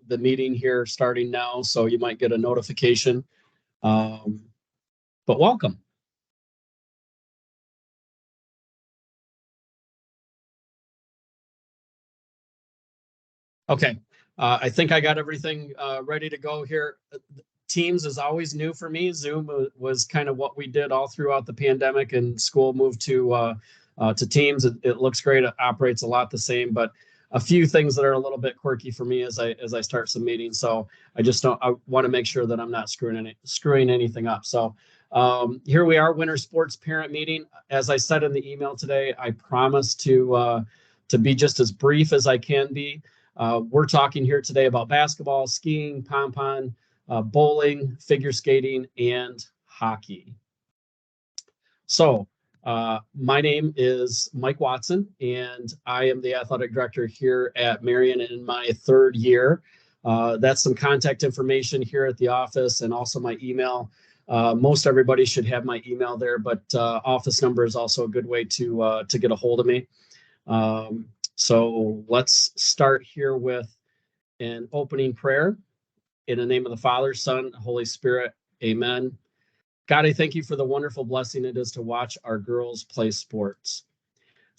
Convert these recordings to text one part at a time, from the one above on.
the meeting here starting now, so you might get a notification. But welcome. Okay, I think I got everything ready to go here. Teams is always new for me. Zoom was kind of what we did all throughout the pandemic, and school moved to Teams. It looks great. It operates a lot the same, but a few things that are a little bit quirky for me as I start some meetings. So I want to make sure that I'm not screwing anything up. So here we are, Winter Sports Parent Meeting. As I said in the email today, I promise to be just as brief as I can be. We're talking here today about basketball, skiing, pompon, bowling, figure skating, and hockey. So my name is Mike Watson, and I am the athletic director here at Marian in my third year. That's some contact information here at the office and also my email. Most everybody should have my email there, but office number is also a good way to get a hold of me. So let's start here with an opening prayer. In the name of the Father, Son, Holy Spirit, amen. God, I thank you for the wonderful blessing it is to watch our girls play sports.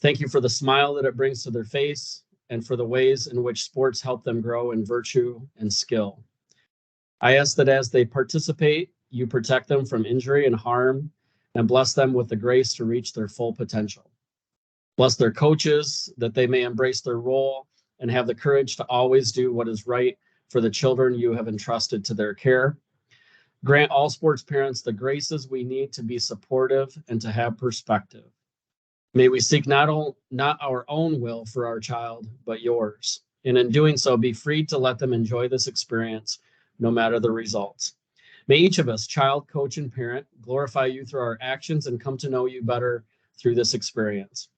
Thank you for the smile that it brings to their face and for the ways in which sports help them grow in virtue and skill. I ask that as they participate, you protect them from injury and harm and bless them with the grace to reach their full potential. Bless their coaches, that they may embrace their role and have the courage to always do what is right for the children you have entrusted to their care. Grant all sports parents the graces we need to be supportive and to have perspective. May we seek not our own will for our child, but yours. And in doing so, be free to let them enjoy this experience, no matter the results. May each of us, child, coach, and parent, glorify you through our actions and come to know you better through this experience.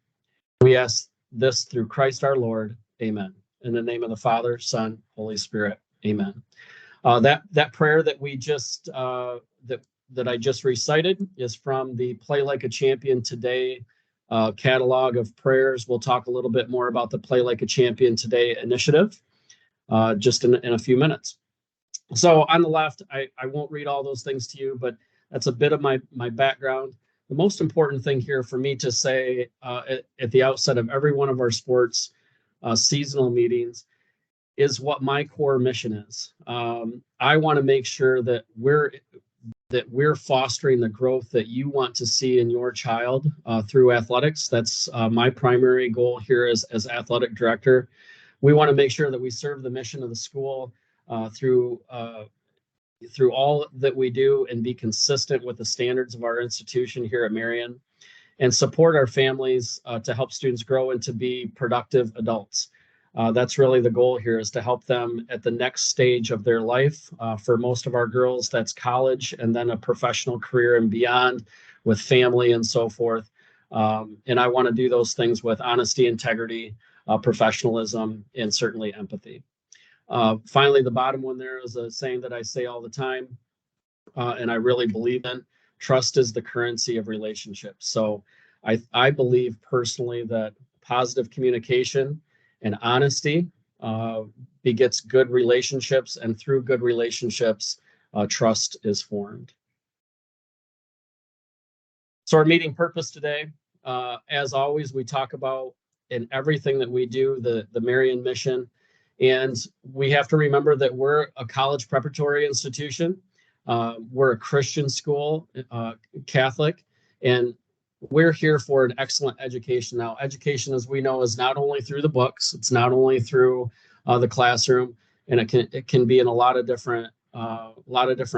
We ask this through Christ our Lord. Amen. In the name of the Father, Son, Holy Spirit. Amen. That prayer that we just that I just recited is from the Play Like a Champion Today catalog of prayers. We'll talk a little bit more about the Play Like a Champion Today initiative just in a few minutes. So on the left, I won't read all those things to you, but that's a bit of my background. The most important thing here for me to say at the outset of every one of our sports seasonal meetings is what my core mission is. I want to make sure that we're fostering the growth that you want to see in your child through athletics. That's my primary goal here as athletic director. We want to make sure that we serve the mission of the school through all that we do and be consistent with the standards of our institution here at Marian, and support our families to help students grow and to be productive adults. That's really the goal here, is to help them at the next stage of their life. For most of our girls, that's college and then a professional career and beyond with family and so forth. And I want to do those things with honesty, integrity, professionalism, and certainly empathy. Finally, the bottom one there is a saying that I say all the time, and I really believe in: trust is the currency of relationships. So I believe personally that positive communication and honesty begets good relationships, and through good relationships, trust is formed. So our meeting purpose today, as always, we talk about in everything that we do, the Marian mission. And we have to remember that we're a college preparatory institution. We're a Christian school, Catholic, and we're here for an excellent education. Now, education, as we know, is not only through the books, it's not only through the classroom, and it can be in a lot of different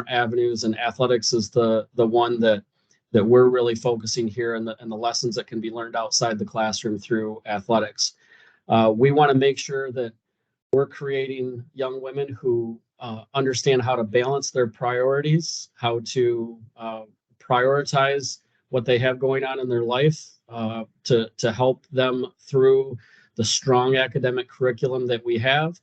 avenues. And athletics is the one that we're really focusing here, and the lessons that can be learned outside the classroom through athletics. We want to make sure that we're creating young women who understand how to balance their priorities, how to prioritize what they have going on in their life, to help them through the strong academic curriculum that we have,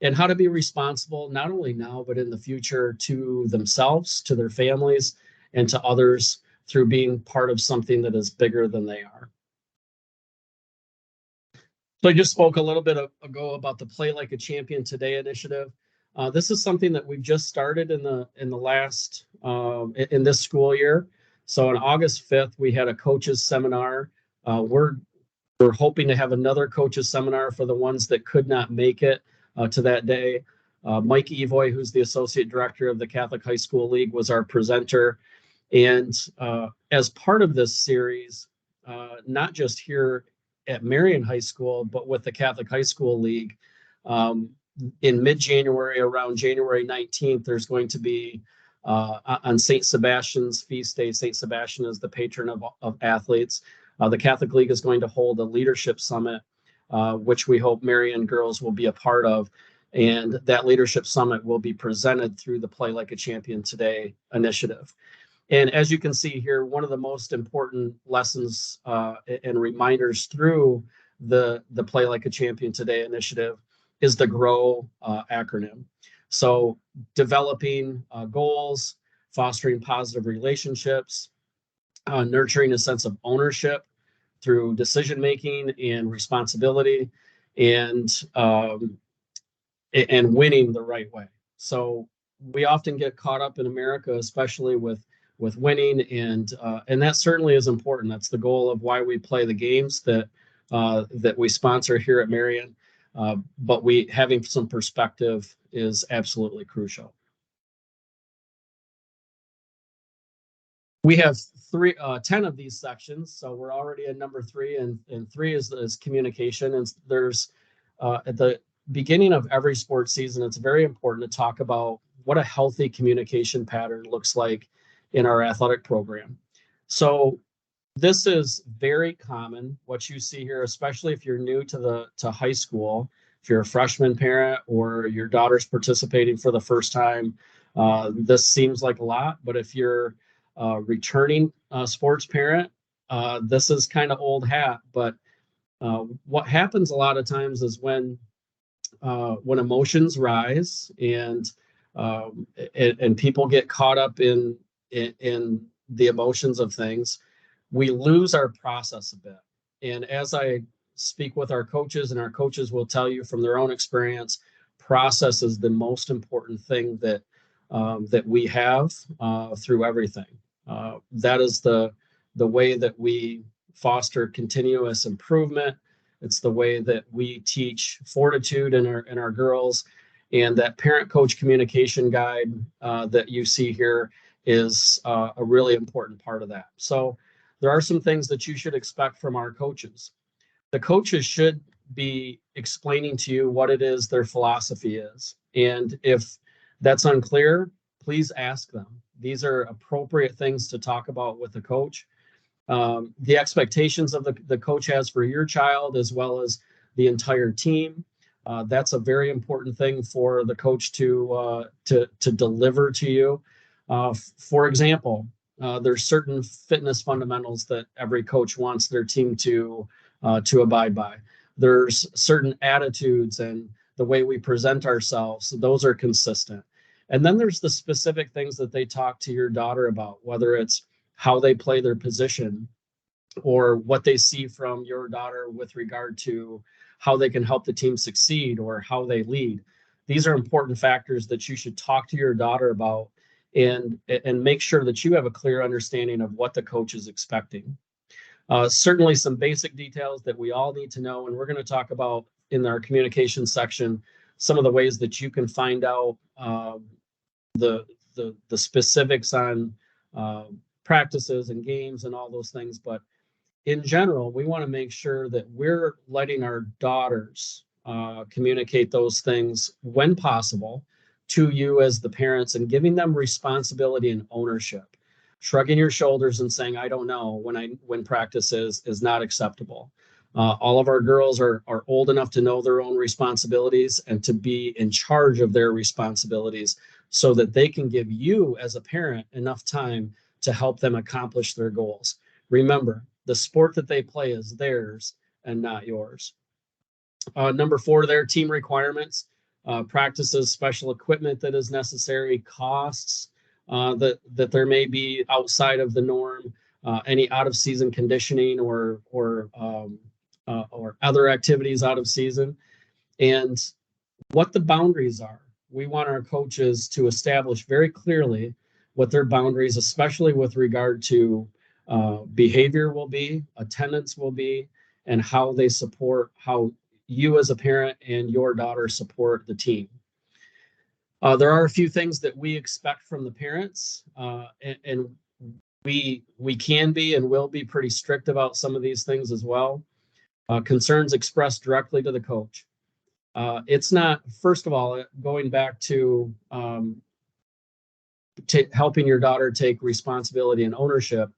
and how to be responsible not only now but in the future to themselves, to their families, and to others through being part of something that is bigger than they are. So I just spoke a little bit ago about the Play Like a Champion Today initiative. This is something that we've just started in the last in this school year. So on August 5th, we had a coaches seminar. We're hoping to have another coaches seminar for the ones that could not make it to that day. Mike Evoy, who's the associate director of the Catholic High School League, was our presenter. And as part of this series, not just here at Marian High School, but with the Catholic High School League, in mid-January, around January 19th, there's going to be on St. Sebastian's feast day. St. Sebastian is the patron of athletes. The Catholic League is going to hold a leadership summit, which we hope Marian girls will be a part of. And that leadership summit will be presented through the Play Like a Champion Today initiative. And as you can see here, one of the most important lessons and reminders through the Play Like a Champion Today initiative is the GROW acronym. So developing goals, fostering positive relationships, nurturing a sense of ownership through decision-making and responsibility, and winning the right way. So we often get caught up in America, especially with winning, and that certainly is important. That's the goal of why we play the games that we sponsor here at Marian. But having some perspective is absolutely crucial. We have 10 of these sections, so we're already at number 3, and 3 is communication. And there's at the beginning of every sports season, it's very important to talk about what a healthy communication pattern looks like in our athletic program. So this is very common, what you see here, especially if you're new to high school. If you're a freshman parent or your daughter's participating for the first time, this seems like a lot. But if you're a returning sports parent, this is kind of old hat. But what happens a lot of times is when emotions rise and people get caught up in the emotions of things, we lose our process a bit. And as I speak with our coaches, and our coaches will tell you from their own experience, process is the most important thing that we have through everything. That is the way that we foster continuous improvement. It's the way that we teach fortitude in our girls. And that parent-coach communication guide that you see here is a really important part of that. So there are some things that you should expect from our coaches. The coaches should be explaining to you what it is their philosophy is. And if that's unclear, please ask them. These are appropriate things to talk about with the coach. The expectations of the coach has for your child, as well as the entire team. That's a very important thing for the coach to deliver to you. For example, there's certain fitness fundamentals that every coach wants their team to abide by. There's certain attitudes and the way we present ourselves. Those are consistent. And then there's the specific things that they talk to your daughter about, whether it's how they play their position or what they see from your daughter with regard to how they can help the team succeed or how they lead. These are important factors that you should talk to your daughter about and make sure that you have a clear understanding of what the coach is expecting. Certainly some basic details that we all need to know, and we're going to talk about in our communication section some of the ways that you can find out the specifics on practices and games and all those things. But in general, we want to make sure that we're letting our daughters communicate those things when possible to you as the parents, and giving them responsibility and ownership. Shrugging your shoulders and saying, I don't know, when practice is not acceptable. All of our girls are old enough to know their own responsibilities and to be in charge of their responsibilities, so that they can give you as a parent enough time to help them accomplish their goals. Remember, the sport that they play is theirs and not yours. Number 4 there, team requirements, practices, special equipment that is necessary, costs that there may be outside of the norm, any out-of-season conditioning or other activities out of season, and what the boundaries are. we want our coaches to establish very clearly what their boundaries, especially with regard to behavior will be, attendance will be, and how they support, how you as a parent and your daughter support the team. There are a few things that we expect from the parents, and we can be and will be pretty strict about some of these things as well. Concerns expressed directly to the coach. It's not, first of all, going back to helping your daughter take responsibility and ownership.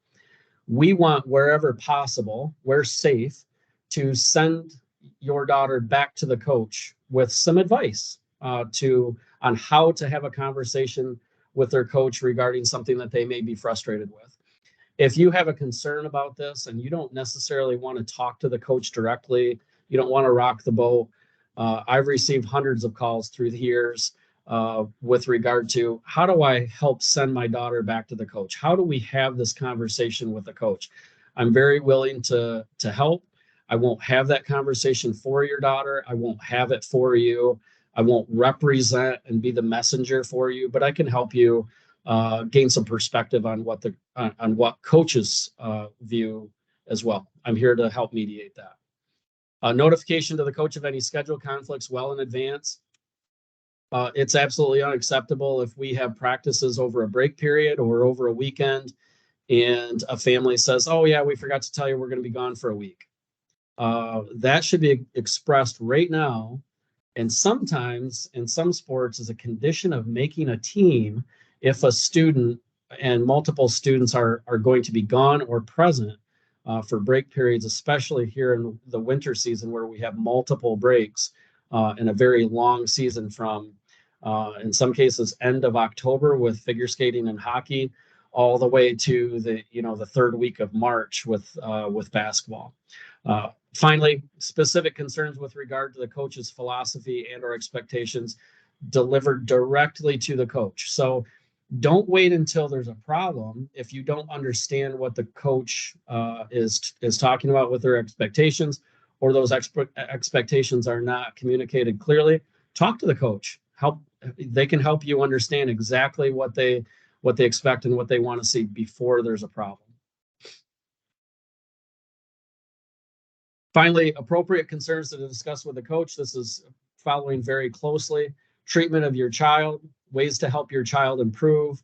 We want, wherever possible, where safe, to send your daughter back to the coach with some advice on how to have a conversation with their coach regarding something that they may be frustrated with. If you have a concern about this and you don't necessarily want to talk to the coach directly, you don't want to rock the boat. I've received hundreds of calls through the years with regard to, how do I help send my daughter back to the coach? How do we have this conversation with the coach? I'm very willing to help. I won't have that conversation for your daughter. I won't have it for you. I won't represent and be the messenger for you, but I can help you gain some perspective on what coaches view as well. I'm here to help mediate that. Notification to the coach of any schedule conflicts well in advance. It's absolutely unacceptable if we have practices over a break period or over a weekend and a family says, oh yeah, we forgot to tell you we're going to be gone for a week. That should be expressed right now. And sometimes in some sports as a condition of making a team, if a student and multiple students are going to be gone or present for break periods, especially here in the winter season where we have multiple breaks in a very long season from, in some cases, end of October with figure skating and hockey, all the way to the third week of March with basketball. Finally, specific concerns with regard to the coach's philosophy and or expectations delivered directly to the coach. So don't wait until there's a problem. If you don't understand what the coach is talking about with their expectations, or those expectations are not communicated clearly, talk to the coach. They can help you understand exactly what they expect and what they want to see before there's a problem. Finally, appropriate concerns to discuss with the coach. This is following very closely. Treatment of your child, ways to help your child improve,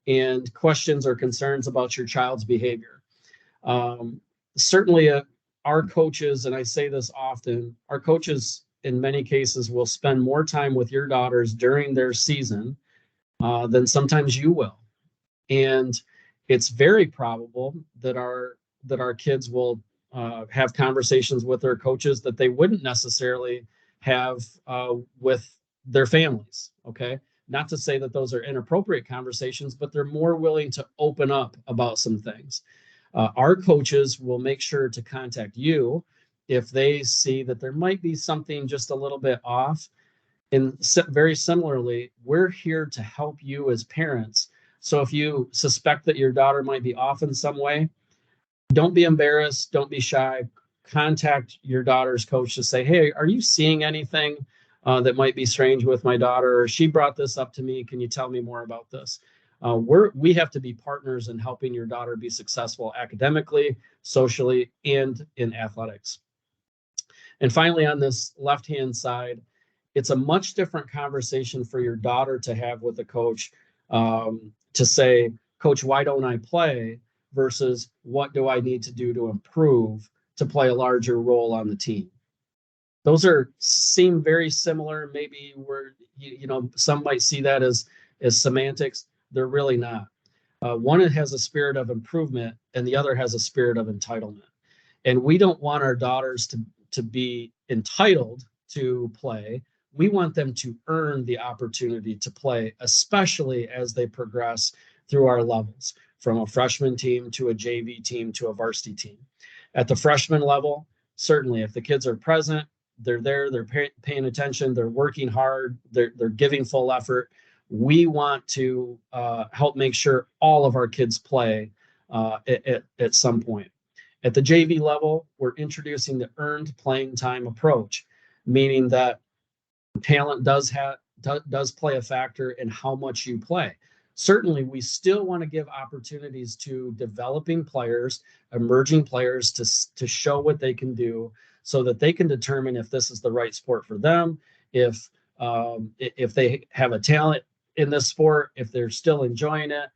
and questions or concerns about your child's behavior. Certainly, our coaches, and I say this often, our coaches in many cases will spend more time with your daughters during their season than sometimes you will. And it's very probable that our kids will have conversations with their coaches that they wouldn't necessarily have with their families. Okay. Not to say that those are inappropriate conversations, but they're more willing to open up about some things. Our coaches will make sure to contact you if they see that there might be something just a little bit off. And very similarly, we're here to help you as parents. So if you suspect that your daughter might be off in some way, don't be embarrassed. Don't be shy. Contact your daughter's coach to say, hey, are you seeing anything that might be strange with my daughter? Or she brought this up to me. Can you tell me more about this? We have to be partners in helping your daughter be successful academically, socially, and in athletics. And finally, on this left-hand side, it's a much different conversation for your daughter to have with the coach to say, Coach, why don't I play? Versus what do I need to do to improve to play a larger role on the team? Those seem very similar. Maybe some might see that as semantics. They're really not. One has a spirit of improvement and the other has a spirit of entitlement. And we don't want our daughters to be entitled to play. We want them to earn the opportunity to play, especially as they progress through our levels, from a freshman team to a JV team to a varsity team. At the freshman level, certainly if the kids are present, they're there, they're paying attention, they're working hard, they're giving full effort. We want to help make sure all of our kids play at some point. At the JV level, we're introducing the earned playing time approach, meaning that talent does does play a factor in how much you play. Certainly, we still want to give opportunities to developing players, emerging players to show what they can do so that they can determine if this is the right sport for them, if they have a talent in this sport, if they're still enjoying it.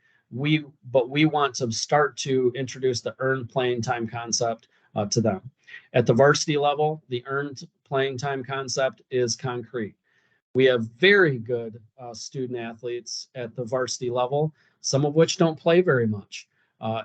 But we want to start to introduce the earned playing time concept to them. At the varsity level, the earned playing time concept is concrete. We have very good student athletes at the varsity level, some of which don't play very much.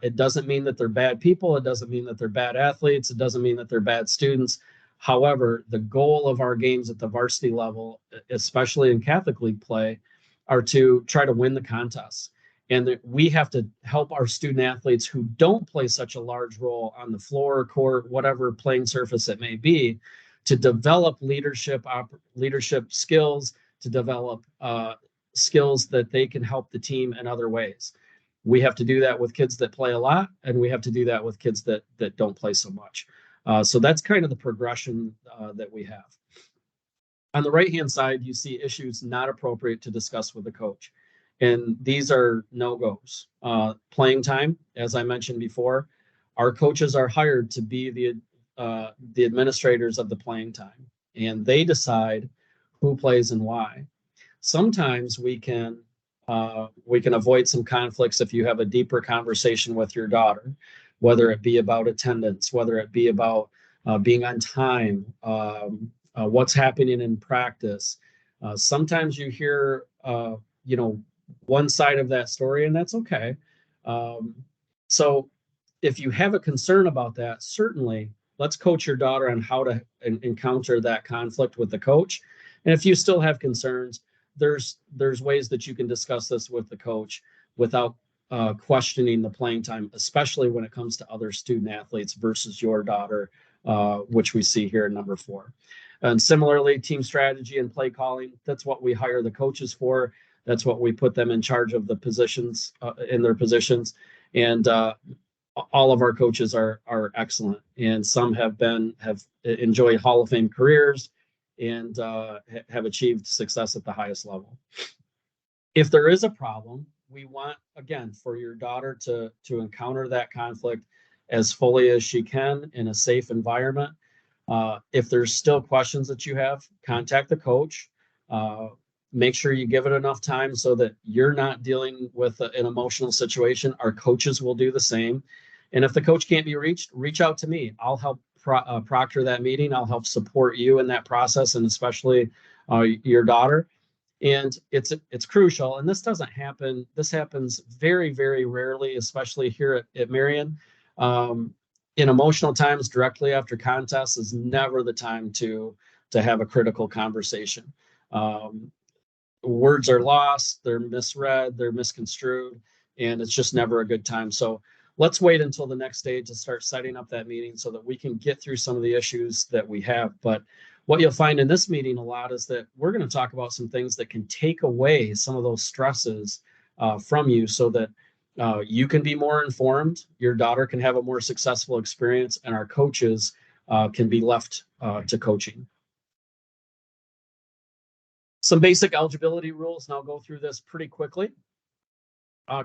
It doesn't mean that they're bad people. It doesn't mean that they're bad athletes. It doesn't mean that they're bad students. However, the goal of our games at the varsity level, especially in Catholic League play, are to try to win the contests. And we have to help our student athletes who don't play such a large role on the floor, court, whatever playing surface it may be, to develop leadership skills, to develop skills that they can help the team in other ways. We have to do that with kids that play a lot, and we have to do that with kids that don't play so much. So that's kind of the progression that we have. On the right-hand side, you see issues not appropriate to discuss with the coach. And these are no-goes. Playing time, as I mentioned before, our coaches are hired to be the administrators of the playing time, and they decide who plays and why. Sometimes we can avoid some conflicts if you have a deeper conversation with your daughter, whether it be about attendance, whether it be about being on time, what's happening in practice. Sometimes you hear, one side of that story, and that's okay. So if you have a concern about that, certainly let's coach your daughter on how to encounter that conflict with the coach. And if you still have concerns, there's ways that you can discuss this with the coach without questioning the playing time, especially when it comes to other student athletes versus your daughter, which we see here in number 4. And similarly, team strategy and play calling, that's what we hire the coaches for. That's what we put them in charge of the positions, in their positions. And all of our coaches are excellent, and some have enjoyed Hall of Fame careers and have achieved success at the highest level. If there is a problem, we want, again, for your daughter to encounter that conflict as fully as she can in a safe environment. If there's still questions that you have, contact the coach. Make sure you give it enough time so that you're not dealing with an emotional situation. Our coaches will do the same. And if the coach can't be reached, reach out to me. I'll help proctor that meeting. I'll help support you in that process, and especially your daughter. And it's crucial. And this doesn't happen. This happens very, very rarely, especially here at Marian. In emotional times directly after contests is never the time to have a critical conversation. Words are lost, they're misread, they're misconstrued, and it's just never a good time. So let's wait until the next day to start setting up that meeting so that we can get through some of the issues that we have. But what you'll find in this meeting a lot is that we're going to talk about some things that can take away some of those stresses from you so that you can be more informed, your daughter can have a more successful experience, and our coaches can be left to coaching. Some basic eligibility rules, and I'll go through this pretty quickly.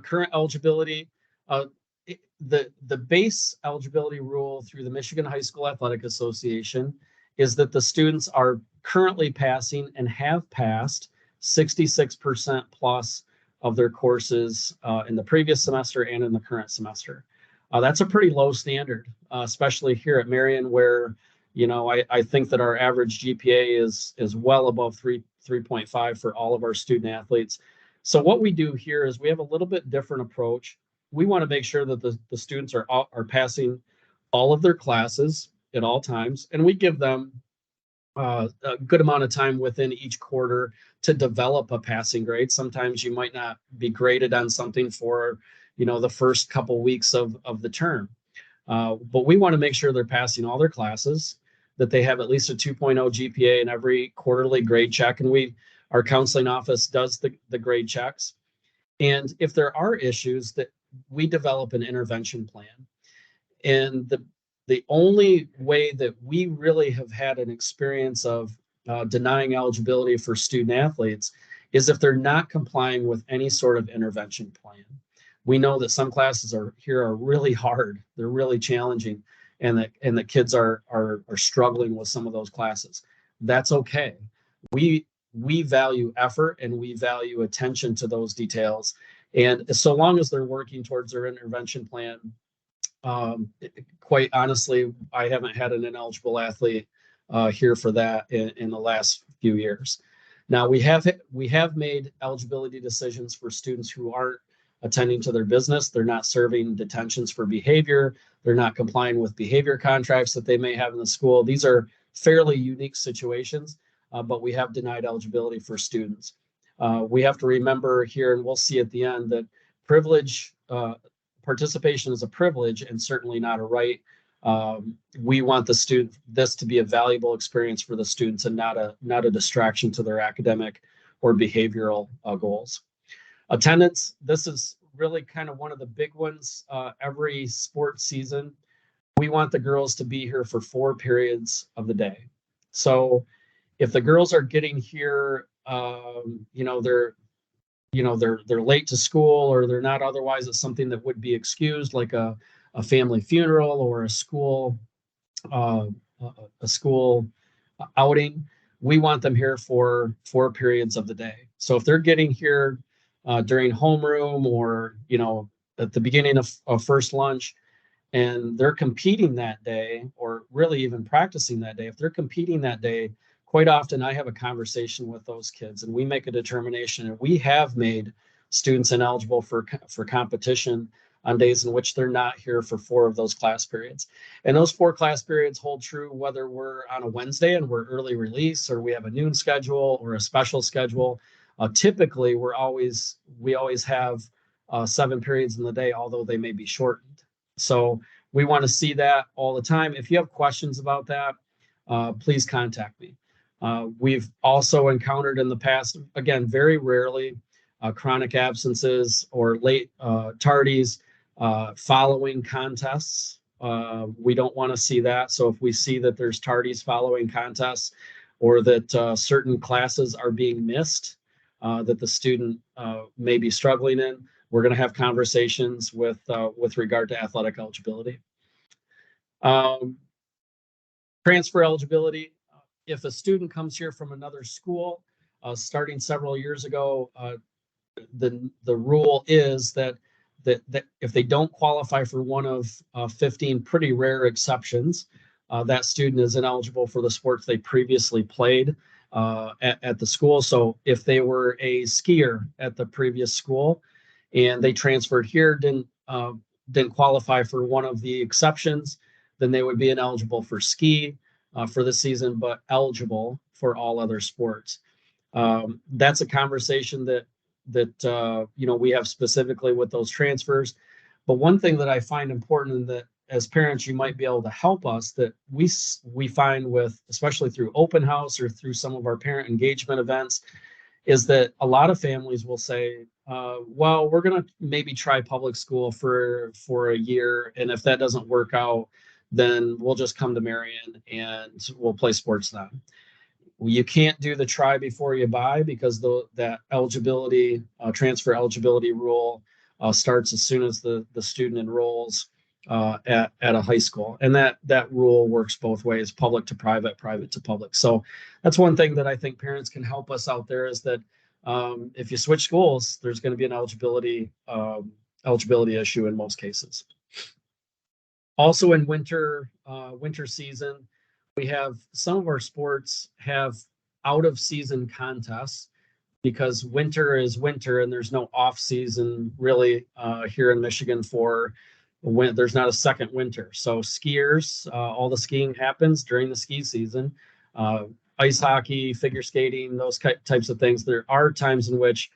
Current eligibility, the base eligibility rule through the Michigan High School Athletic Association is that the students are currently passing and have passed 66% plus of their courses in the previous semester and in the current semester. That's a pretty low standard, especially here at Marian, where I think that our average GPA is well above 3.5 for all of our student athletes. So what we do here is we have a little bit different approach. We want to make sure that the students are passing all of their classes at all times, and we give them a good amount of time within each quarter to develop a passing grade. Sometimes you might not be graded on something for the first couple weeks of the term, but we want to make sure they're passing all their classes, that they have at least a 2.0 GPA in every quarterly grade check, and our counseling office does the grade checks. And if there are issues, that we develop an intervention plan. And the only way that we really have had an experience of denying eligibility for student athletes is if they're not complying with any sort of intervention plan. We know that some classes are really hard. They're really challenging, and the kids are struggling with some of those classes. That's okay. We value effort and we value attention to those details. And so long as they're working towards their intervention plan, quite honestly, I haven't had an ineligible athlete here for that in the last few years. Now we have made eligibility decisions for students who aren't attending to their business. They're not serving detentions for behavior. They're not complying with behavior contracts that they may have in the school. These are fairly unique situations, but we have denied eligibility for students. We have to remember here, and we'll see at the end, that privilege, participation is a privilege and certainly not a right. We want this to be a valuable experience for the students and not a distraction to their academic or behavioral goals. Attendance, this is really kind of one of the big ones every sports season. We want the girls to be here for 4 periods of the day. So if the girls are getting here, they're late to school, or they're not otherwise at something that would be excused, like a family funeral or a school outing, we want them here for 4 periods of the day. So if they're getting here during homeroom, or at the beginning of first lunch, and they're competing that day, or really even practicing that day, if they're competing that day, quite often I have a conversation with those kids and we make a determination. And we have made students ineligible for competition on days in which they're not here for 4 of those class periods. And those 4 class periods hold true whether we're on a Wednesday and we're early release, or we have a noon schedule or a special schedule. Typically, we always have 7 periods in the day, although they may be shortened. So we want to see that all the time. If you have questions about that, please contact me. We've also encountered in the past, again, very rarely, chronic absences or late tardies following contests. We don't want to see that. So if we see that there's tardies following contests, or that certain classes are being missed, that the student may be struggling in, we're going to have conversations with regard to athletic eligibility. Transfer eligibility. If a student comes here from another school, starting several years ago, the rule is that if they don't qualify for one of 15 pretty rare exceptions, that student is ineligible for the sports they previously played at the school. So if they were a skier at the previous school and they transferred here, didn't qualify for one of the exceptions, then they would be ineligible for ski for the season, but eligible for all other sports. That's a conversation that we have specifically with those transfers. But one thing that I find important, and that as parents you might be able to help us, that we find with, especially through open house or through some of our parent engagement events, is that a lot of families will say, well, we're going to maybe try public school for a year, and if that doesn't work out, then we'll just come to Marian and we'll play sports then. You can't do the try before you buy, because that eligibility, transfer eligibility rule starts as soon as the student enrolls at a high school. And that rule works both ways, public to private, private to public. So that's one thing that I think parents can help us out there, is that if you switch schools, there's going to be an eligibility issue in most cases. Also in winter season, we have some of our sports have out of season contests, because winter is winter and there's no off season really here in Michigan for when there's not a second winter. So skiers, all the skiing happens during the ski season. Ice hockey, figure skating, those types of things. There are times in which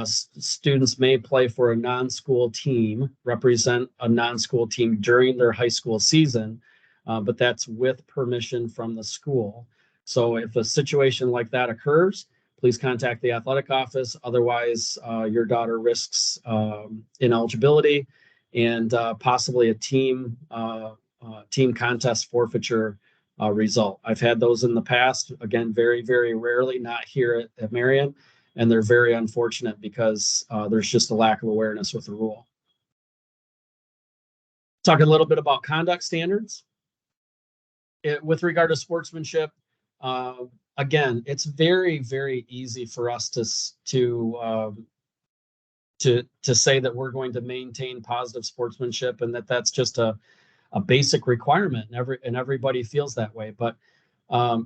students may play for a non-school team, represent a non-school team during their high school season, but that's with permission from the school. So if a situation like that occurs, please contact the athletic office. Otherwise, your daughter risks ineligibility and possibly a team contest forfeiture result. I've had those in the past. Again, very, very rarely, not here at Marian. and they're very unfortunate because there's just a lack of awareness with the rule. Talk a little bit about conduct standards. With regard to sportsmanship, again, it's very, very easy for us to say that we're going to maintain positive sportsmanship and that's just a basic requirement, and everybody feels that way. But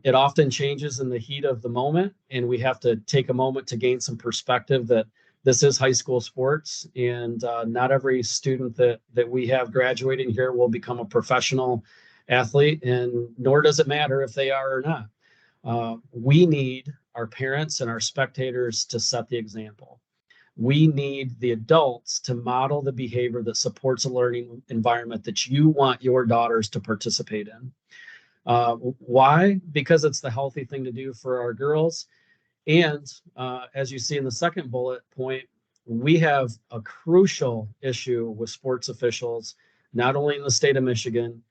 it often changes in the heat of the moment, and we have to take a moment to gain some perspective that this is high school sports, and not every student that we have graduating here will become a professional athlete, and nor does it matter if they are or not. We need our parents and our spectators to set the example. We need the adults to model the behavior that supports a learning environment that you want your daughters to participate in. Why? Because it's the healthy thing to do for our girls. And as you see in the second bullet point, we have a crucial issue with sports officials, not only in the state of Michigan,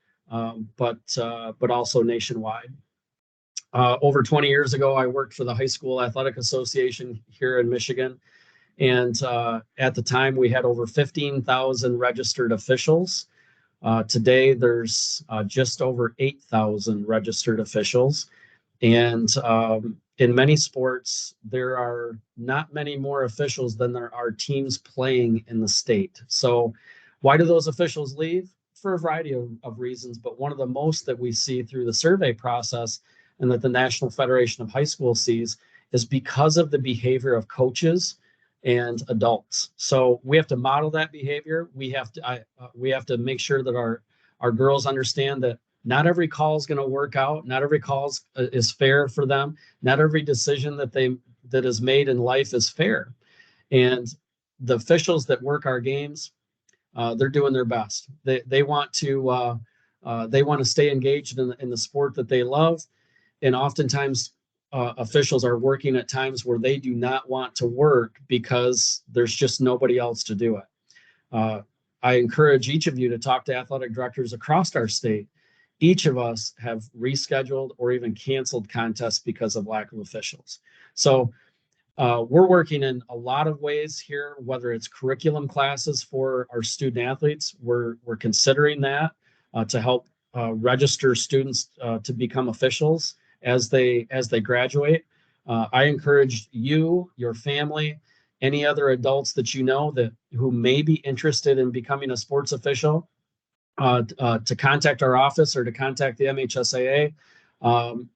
but also nationwide. Over 20 years ago, I worked for the High School Athletic Association here in Michigan. And at the time, we had over 15,000 registered officials. Today, there's just over 8,000 registered officials. And in many sports, there are not many more officials than there are teams playing in the state. So why do those officials leave? For a variety of reasons, but one of the most that we see through the survey process and that the National Federation of High Schools sees is because of the behavior of coaches and adults. So we have to model that behavior. We have to make sure that our girls understand that not every call is going to work out. Not every call is fair for them. Not every decision that is made in life is fair. And the officials that work our games, they're doing their best. They want to stay engaged in the sport that they love, and oftentimes officials are working at times where they do not want to work because there's just nobody else to do it. I encourage each of you to talk to athletic directors across our state. Each of us have rescheduled or even canceled contests because of lack of officials. So we're working in a lot of ways here, whether it's curriculum classes for our student athletes. We're considering that to help register students to become officials as they graduate. I encourage you, your family, any other adults that you know who may be interested in becoming a sports official, to contact our office or to contact the MHSAA.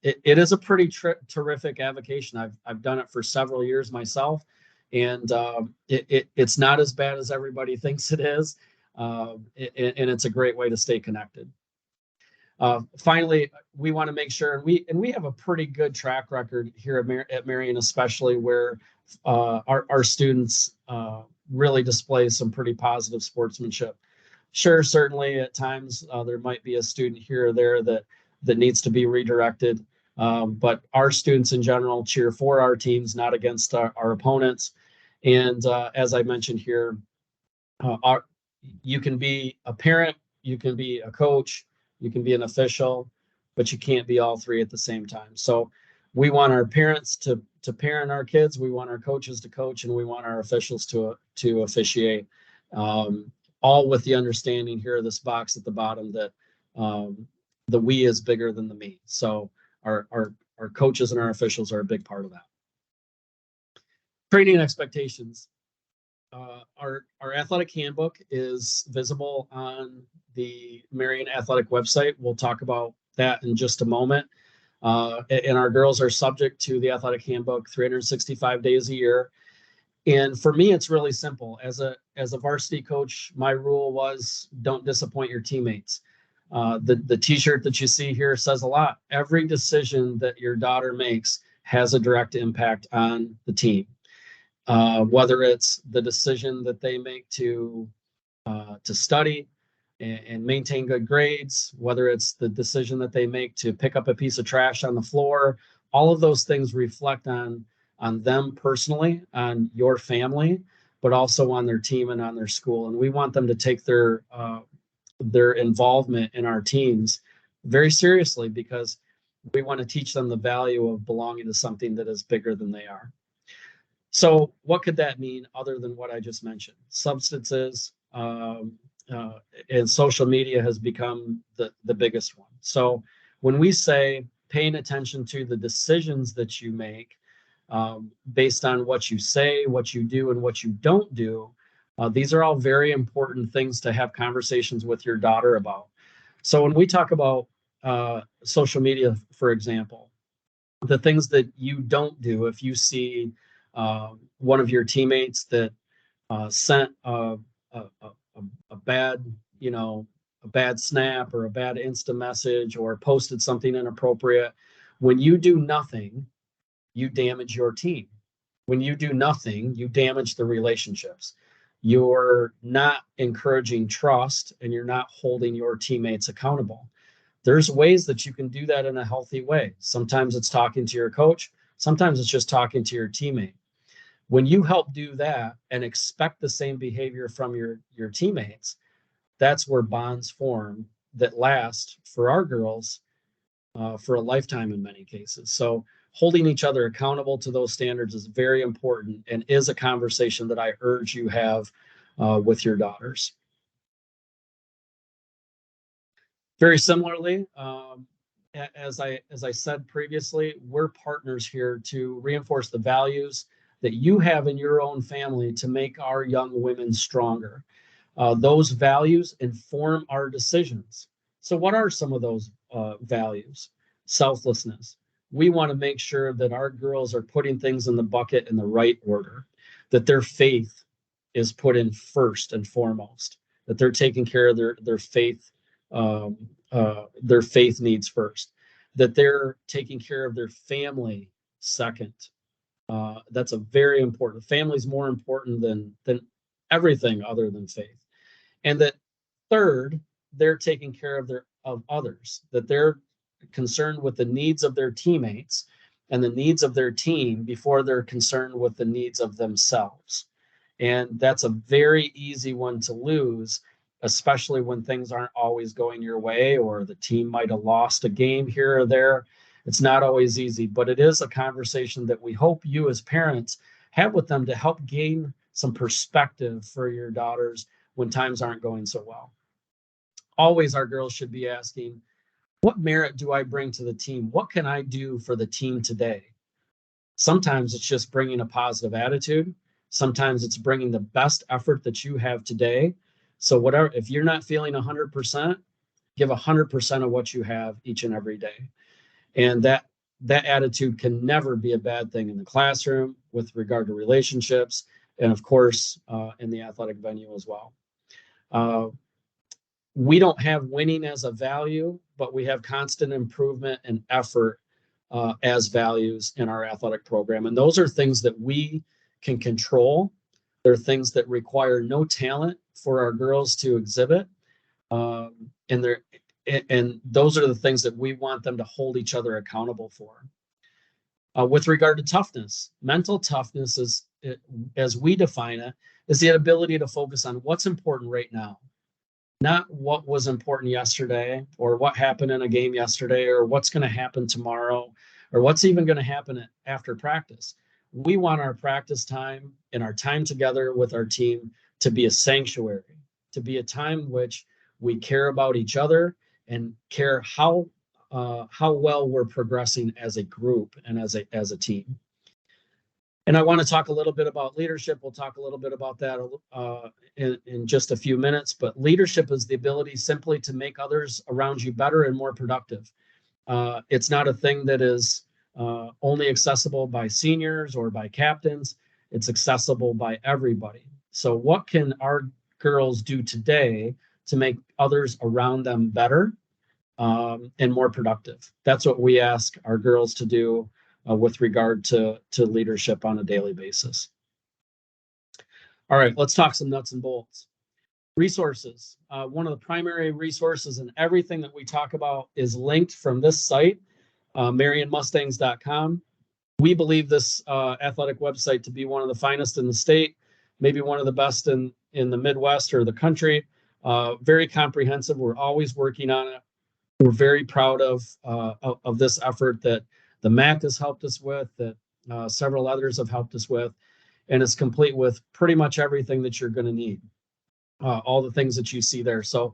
It is a pretty terrific avocation. I've done it for several years myself, and it's not as bad as everybody thinks it is, and it's a great way to stay connected. Finally, we want to make sure, and we have a pretty good track record here at Marian, especially where our students really display some pretty positive sportsmanship. Sure, certainly at times there might be a student here or there that needs to be redirected, but our students in general cheer for our teams, not against our opponents. And as I mentioned here, you can be a parent, you can be a coach, you can be an official, but you can't be all three at the same time. So we want our parents to parent our kids, we want our coaches to coach, and we want our officials to officiate, all with the understanding here of this box at the bottom that the we is bigger than the me. So our coaches and our officials are a big part of that. Training expectations. Our athletic handbook is visible on the Marian Athletic website. We'll talk about that in just a moment. And our girls are subject to the athletic handbook 365 days a year. And for me, it's really simple. As a varsity coach, my rule was don't disappoint your teammates. The t-shirt that you see here says a lot. Every decision that your daughter makes has a direct impact on the team. Whether it's the decision that they make to study and maintain good grades, whether it's the decision that they make to pick up a piece of trash on the floor, all of those things reflect on them personally, on your family, but also on their team and on their school. And we want them to take their involvement in our teams very seriously, because we want to teach them the value of belonging to something that is bigger than they are. So what could that mean other than what I just mentioned? Substances, and social media has become the biggest one. So when we say paying attention to the decisions that you make, based on what you say, what you do, and what you don't do, these are all very important things to have conversations with your daughter about. So when we talk about social media, for example, the things that you don't do, if you see one of your teammates that sent a bad, a bad snap or a bad Insta message or posted something inappropriate, when you do nothing, you damage your team. When you do nothing, you damage the relationships. You're not encouraging trust and you're not holding your teammates accountable. There's ways that you can do that in a healthy way. Sometimes it's talking to your coach, sometimes it's just talking to your teammate. When you help do that and expect the same behavior from your teammates, that's where bonds form that last for our girls for a lifetime in many cases. So holding each other accountable to those standards is very important and is a conversation that I urge you have with your daughters. Very similarly, as I said previously, we're partners here to reinforce the values that you have in your own family to make our young women stronger. Those values inform our decisions. So what are some of those values? Selflessness. We want to make sure that our girls are putting things in the bucket in the right order, that their faith is put in first and foremost, that they're taking care of their faith needs first, that they're taking care of their family second. That's a very important. Family's more important than everything other than faith. And that third, they're taking care of others, that they're concerned with the needs of their teammates and the needs of their team before they're concerned with the needs of themselves. And that's a very easy one to lose, especially when things aren't always going your way or the team might have lost a game here or there. It's not always easy, but it is a conversation that we hope you as parents have with them to help gain some perspective for your daughters when times aren't going so well. Always our girls should be asking, what merit do I bring to the team? What can I do for the team today? Sometimes it's just bringing a positive attitude. Sometimes it's bringing the best effort that you have today. So whatever, if you're not feeling 100%, give 100% of what you have each and every day. And that attitude can never be a bad thing in the classroom with regard to relationships, and of course, in the athletic venue as well. We don't have winning as a value, but we have constant improvement and effort as values in our athletic program. And those are things that we can control. They're things that require no talent for our girls to exhibit. And those are the things that we want them to hold each other accountable for. With regard to toughness, mental toughness is, as we define it, is the ability to focus on what's important right now. Not what was important yesterday or what happened in a game yesterday or what's going to happen tomorrow or what's even going to happen after practice. We want our practice time and our time together with our team to be a sanctuary, to be a time in which we care about each other and care how well we're progressing as a group and as a team. And I want to talk a little bit about leadership. We'll talk a little bit about that in just a few minutes. But leadership is the ability simply to make others around you better and more productive. It's not a thing that is only accessible by seniors or by captains. It's accessible by everybody. So what can our girls do today to make others around them better and more productive? That's what we ask our girls to do with regard to leadership on a daily basis. All right, let's talk some nuts and bolts. Resources. One of the primary resources in everything that we talk about is linked from this site, marianmustangs.com. We believe this athletic website to be one of the finest in the state, maybe one of the best in the Midwest or the country. Very comprehensive. We're always working on it. We're very proud of this effort that the MAC has helped us with, that several others have helped us with. and it's complete with pretty much everything that you're going to need. All the things that you see there. So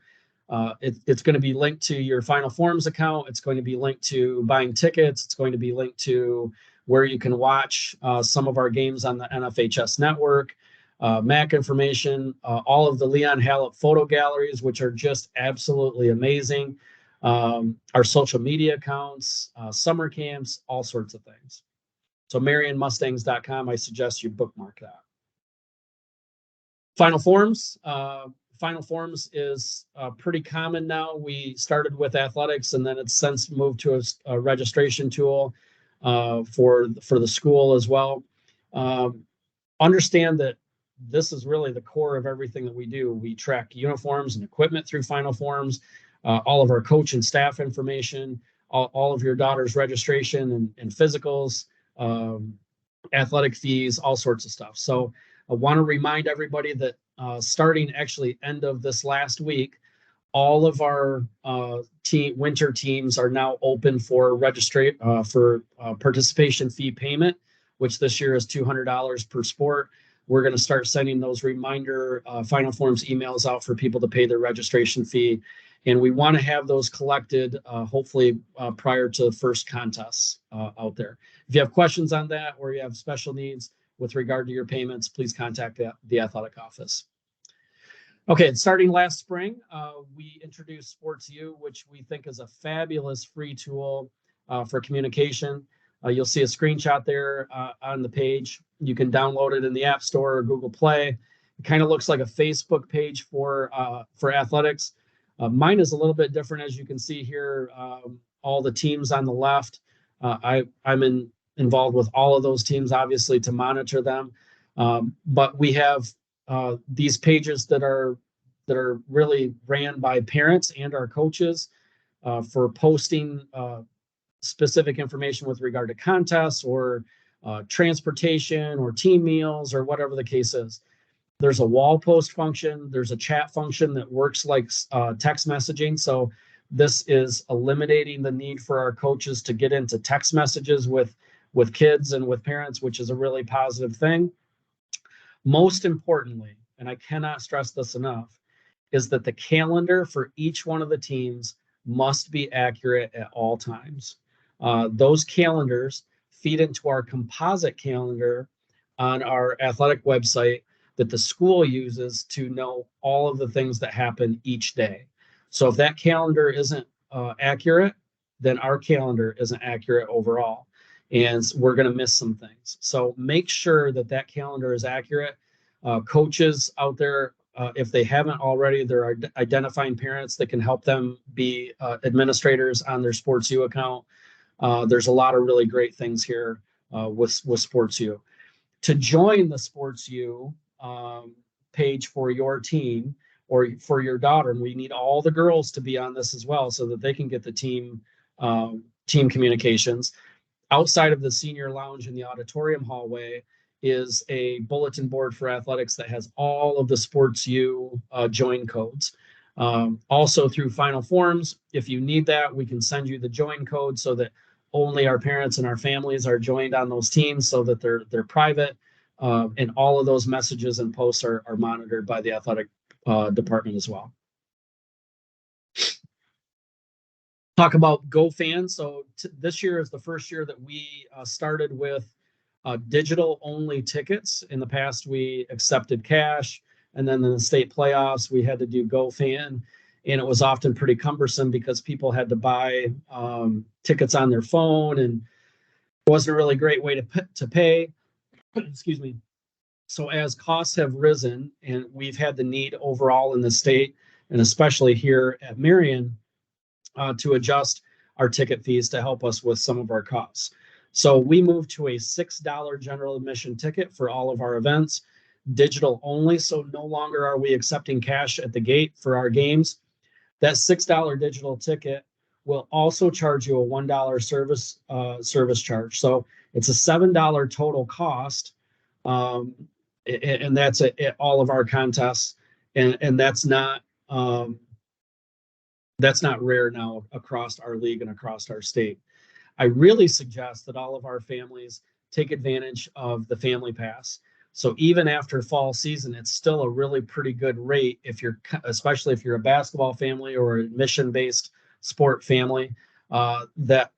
it's going to be linked to your Final Forms account. It's going to be linked to buying tickets. It's going to be linked to where you can watch some of our games on the NFHS network, MAC information, all of the Leon Hallett photo galleries, which are just absolutely amazing, our social media accounts, summer camps, all sorts of things. So MarianMustangs.com, I suggest you bookmark that. Final Forms. Final Forms is pretty common now. We started with athletics, and then it's since moved to a registration tool for the school as well. Understand that this is really the core of everything that we do. We track uniforms and equipment through Final Forms, all of our coach and staff information, all of your daughter's registration and physicals, athletic fees, all sorts of stuff. So I want to remind everybody that starting actually end of this last week, all of our winter teams are now open for participation fee payment, which this year is $200 per sport. We're going to start sending those reminder Final Forms emails out for people to pay their registration fee. And we want to have those collected hopefully prior to the first contests out there. If you have questions on that or you have special needs with regard to your payments, please contact the athletic office. Okay, starting last spring, we introduced Sports U, which we think is a fabulous free tool for communication. You'll see a screenshot there on the page. You can download it in the App Store or Google Play. It kind of looks like a Facebook page for athletics. Mine is a little bit different, as you can see here. All the teams on the left. I'm involved with all of those teams, obviously, to monitor them. But we have these pages that are really ran by parents and our coaches for posting specific information with regard to contests or transportation or team meals or whatever the case is. There's a wall post function. There's a chat function that works like text messaging. So this is eliminating the need for our coaches to get into text messages with kids and with parents, which is a really positive thing. Most importantly, and I cannot stress this enough, is that the calendar for each one of the teams must be accurate at all times. Those calendars feed into our composite calendar on our athletic website that the school uses to know all of the things that happen each day. So if that calendar isn't accurate, then our calendar isn't accurate overall, and we're going to miss some things. So make sure that calendar is accurate. Coaches out there, if they haven't already, they're identifying parents that can help them be administrators on their Sports U account. There's a lot of really great things here with Sports U. To join the Sports U page for your team or for your daughter, and we need all the girls to be on this as well so that they can get the team communications. Outside of the senior lounge in the auditorium hallway is a bulletin board for athletics that has all of the Sports U join codes. Also through Final Forms, if you need that, we can send you the join code so that only our parents and our families are joined on those teams so that they're private. And all of those messages and posts are monitored by the athletic department as well. Talk about GoFan. So this year is the first year that we started with digital only tickets. In the past, we accepted cash, and then in the state playoffs, we had to do GoFan, and it was often pretty cumbersome because people had to buy tickets on their phone, and it wasn't a really great way to pay. Excuse me. So as costs have risen, and we've had the need overall in the state, and especially here at Marian, to adjust our ticket fees to help us with some of our costs. So we moved to a $6 general admission ticket for all of our events, digital only. So no longer are we accepting cash at the gate for our games. That $6 digital ticket will also charge you a $1 service charge. So it's a $7 total cost, and that's at all of our contests, and that's not rare now across our league and across our state. I really suggest that all of our families take advantage of the Family Pass. So even after fall season, it's still a really pretty good rate especially if you're a basketball family or a admission-based sport family. That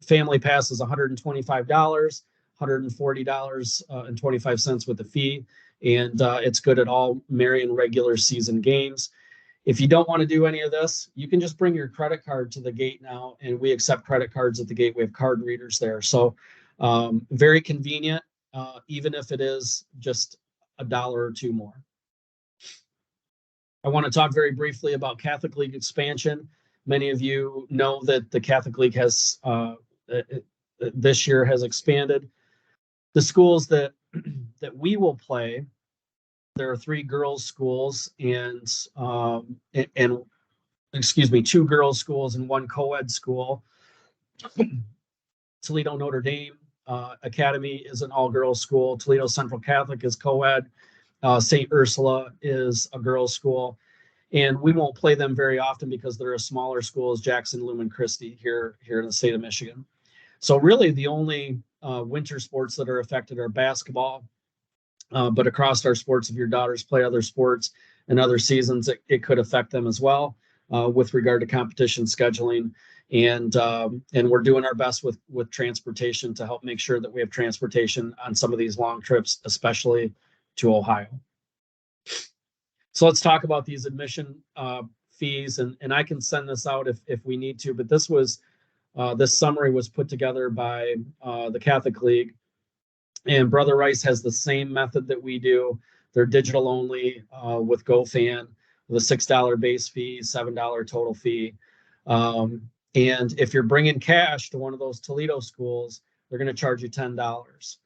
family pass is $125, $140.25 with the fee, and it's good at all Marian regular season games. If you don't want to do any of this, you can just bring your credit card to the gate now, and we accept credit cards at the gate. We have card readers there. So very convenient, even if it is just $1 or $2 more. I want to talk very briefly about Catholic League expansion. Many of you know that the Catholic League has this year has expanded. The schools that we will play, there are 3 girls' schools and 2 girls' schools and 1 co-ed school. Toledo Notre Dame Academy is an all-girls school. Toledo Central Catholic is co-ed. St. Ursula is a girls' school. And we won't play them very often because they're a smaller schools, Jackson, Lumen Christi here in the state of Michigan. So really the only winter sports that are affected are basketball. But across our sports, if your daughters play other sports and other seasons, it could affect them as well with regard to competition scheduling. And we're doing our best with transportation to help make sure that we have transportation on some of these long trips, especially to Ohio. So let's talk about these admission fees, and I can send this out if we need to, but this summary was put together by the Catholic League. And Brother Rice has the same method that we do. They're digital only with GoFan with a $6 base fee, $7 total fee. And if you're bringing cash to one of those Toledo schools, they're going to charge you $10.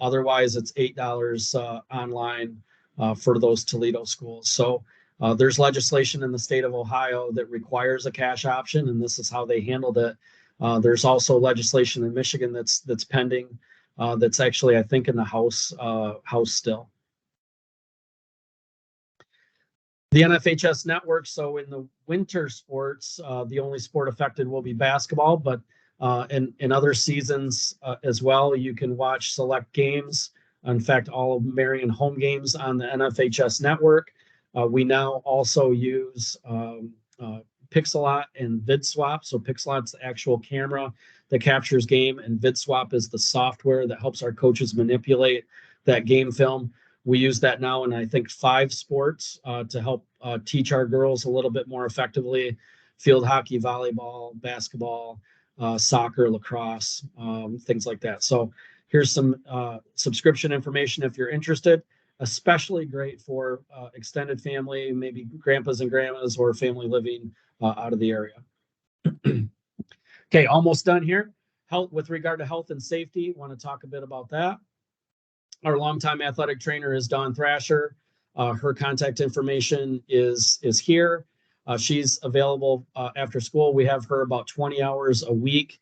Otherwise, it's $8 online for those Toledo schools. So there's legislation in the state of Ohio that requires a cash option, and this is how they handled it. There's also legislation in Michigan that's pending. That's actually, I think, in the House still. The NFHS network. So in the winter sports, the only sport affected will be basketball, but in other seasons as well, you can watch select games. In fact, all of Marian home games on the NFHS network. We now also use Pixelot and VidSwap. So Pixelot's the actual camera that captures game, and VidSwap is the software that helps our coaches manipulate that game film. We use that now in, I think, 5 sports to help teach our girls a little bit more effectively: field hockey, volleyball, basketball, soccer, lacrosse, things like that. So here's some subscription information if you're interested. Especially great for extended family, maybe grandpas and grandmas or family living out of the area. Okay, almost done here. Health, with regard to health and safety, want to talk a bit about that. Our longtime athletic trainer is Dawn Thrasher. Her contact information is here. She's available after school. We have her about 20 hours a week.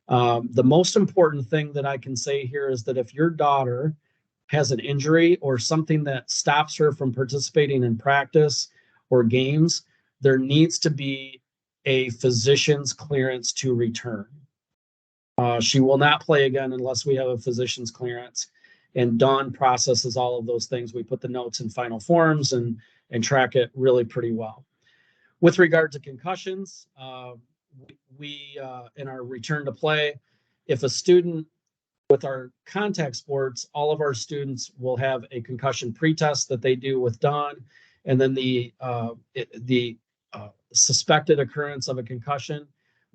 The most important thing that I can say here is that if your daughter has an injury or something that stops her from participating in practice or games, there needs to be a physician's clearance to return. She will not play again unless we have a physician's clearance. And Dawn processes all of those things. We put the notes in final forms and track it really pretty well. With regard to concussions, we in our return to play, if a student with our contact sports, all of our students will have a concussion pretest that they do with Dawn, and then the suspected occurrence of a concussion,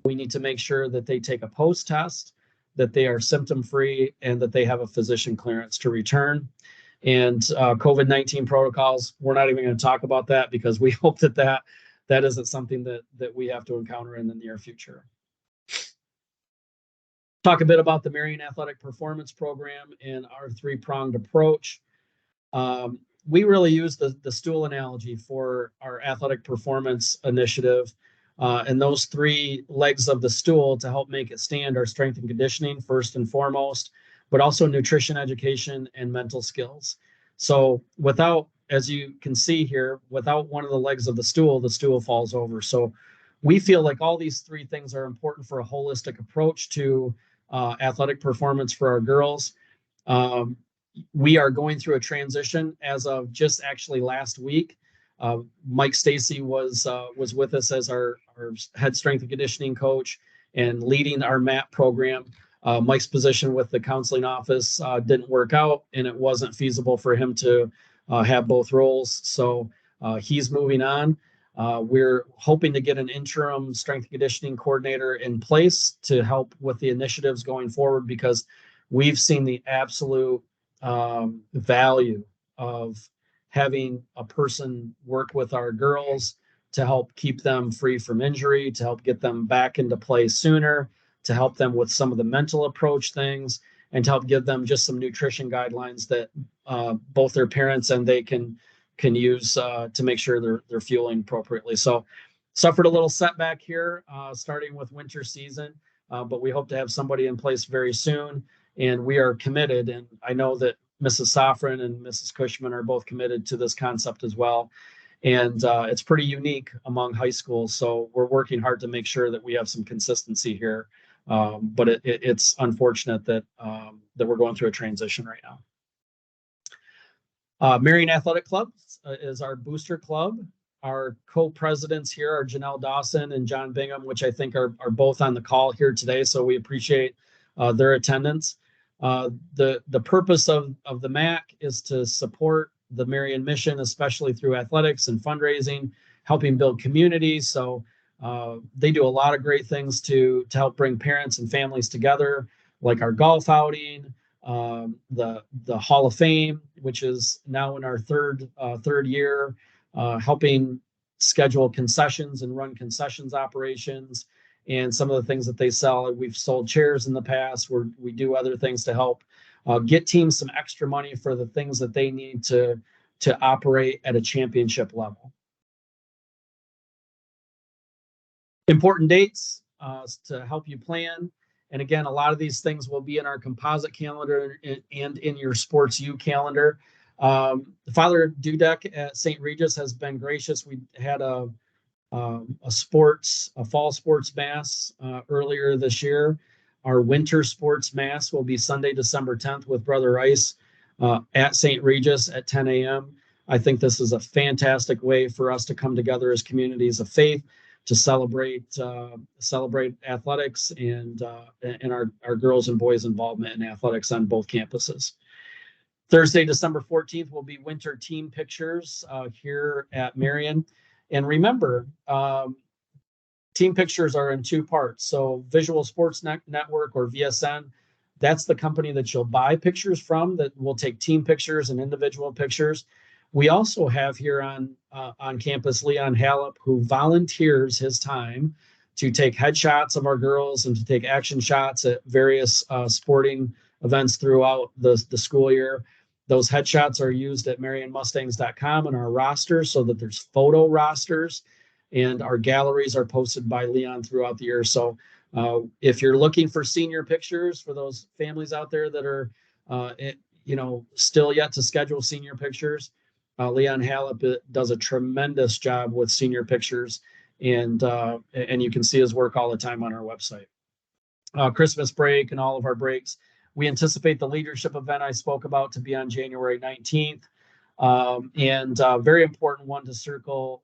we need to make sure that they take a post-test, that they are symptom-free, and that they have a physician clearance to return. And COVID-19 protocols, we're not even going to talk about that because we hope that isn't something that we have to encounter in the near future. Talk a bit about the Marian Athletic Performance Program and our 3-pronged approach. We really use the stool analogy for our athletic performance initiative. And those 3 legs of the stool to help make it stand are strength and conditioning, first and foremost, but also nutrition education and mental skills. So without, as you can see here, without one of the legs of the stool falls over. So we feel like all these 3 things are important for a holistic approach to athletic performance for our girls. we are going through a transition as of just actually last week. Mike Stacy was with us as our head strength and conditioning coach and leading our MAP program. Mike's position with the counseling office didn't work out, and it wasn't feasible for him to have both roles. So he's moving on. We're hoping to get an interim strength and conditioning coordinator in place to help with the initiatives going forward, because we've seen the absolute value of having a person work with our girls to help keep them free from injury, to help get them back into play sooner, to help them with some of the mental approach things, and to help give them just some nutrition guidelines that both their parents and they can use to make sure they're fueling appropriately. So suffered a little setback here starting with winter season, but we hope to have somebody in place very soon, and we are committed. And I know that Mrs. Safran and Mrs. Cushman are both committed to this concept as well. And it's pretty unique among high schools. So we're working hard to make sure that we have some consistency here. But it's unfortunate that we're going through a transition right now. Marian Athletic Club is our booster club. Our co-presidents here are Janelle Dawson and John Bingham, which I think are both on the call here today. So we appreciate their attendance. The purpose of the MAC is to support the Marian mission, especially through athletics and fundraising, helping build communities. So they do a lot of great things to help bring parents and families together, like our golf outing, the Hall of Fame, which is now in our third year, helping schedule concessions and run concessions operations, and some of the things that they sell. We've sold chairs in the past, where we do other things to help get teams some extra money for the things that they need to operate at a championship level. Important dates to help you plan. And again, a lot of these things will be in our composite calendar and in your Sports U calendar. Father Dudek at St. Regis has been gracious. We had a fall sports mass earlier this year. Our winter sports mass will be Sunday, December 10th with Brother Rice at St. Regis at 10 a.m. I think this is a fantastic way for us to come together as communities of faith to celebrate athletics and our girls and boys' involvement in athletics on both campuses. Thursday, December 14th will be winter team pictures here at Marian. And remember, team pictures are in two parts. So Visual Sports Network, or VSN, that's the company that you'll buy pictures from that will take team pictures and individual pictures. We also have here on campus Leon Hallop, who volunteers his time to take headshots of our girls and to take action shots at various sporting events throughout the school year. Those headshots are used at MarianMustangs.com in our roster, so that there's photo rosters, and our galleries are posted by Leon throughout the year. So if you're looking for senior pictures for those families out there that are still yet to schedule senior pictures, Leon Hallop does a tremendous job with senior pictures, and you can see his work all the time on our website. Christmas break and all of our breaks. We anticipate the leadership event I spoke about to be on January 19th. And a very important one to circle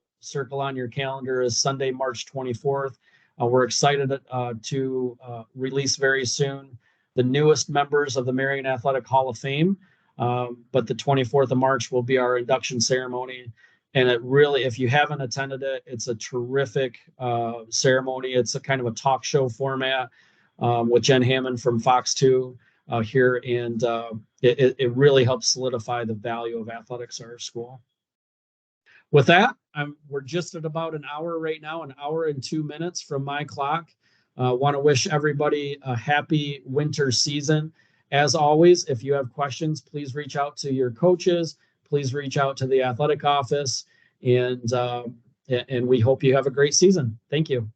on your calendar is Sunday, March 24th. We're excited to release very soon the newest members of the Marian Athletic Hall of Fame. But the 24th of March will be our induction ceremony. And it really, if you haven't attended it, it's a terrific ceremony. It's a kind of a talk show format with Jen Hammond from Fox 2 here. And it really helps solidify the value of athletics at our school. With that, we're just at about an hour right now, an hour and 2 minutes from my clock. Want to wish everybody a happy winter season. As always, if you have questions, please reach out to your coaches. Please reach out to the athletic office, and we hope you have a great season. Thank you.